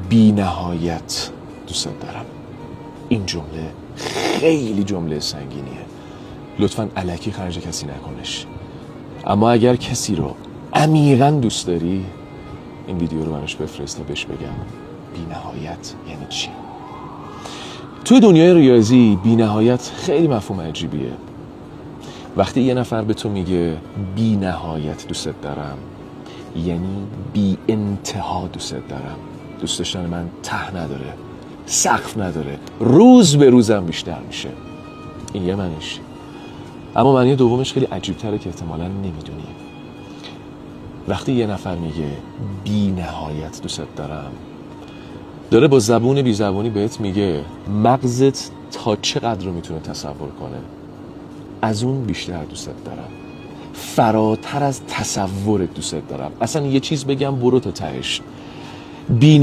بی نهایت دوست دارم. این جمله خیلی جمله سنگینیه، لطفاً الکی خرج کسی نکنش. اما اگر کسی رو عمیقاً دوست داری، این ویدیو رو براش بفرست تا بهش بگم بی نهایت یعنی چی. توی دنیای ریاضی بی نهایت خیلی مفهوم عجیبیه. وقتی یه نفر به تو میگه بی نهایت دوست دارم، یعنی بی انتها دوست دارم. دوست داشتن من ته نداره، سقف نداره، روز به روزم بیشتر میشه. این یه معنیش. اما معنی دومش خیلی عجیب تره که احتمالاً نمیدونی. وقتی یه نفر میگه بی نهایت دوست دارم، داره با زبون بی زبونی بهت میگه مغزت تا چقدر رو میتونه تصور کنه، از اون بیشتر دوست دارم، فراتر از تصورت دوست دارم. اصلا یه چیز بگم برو تا تهش. بی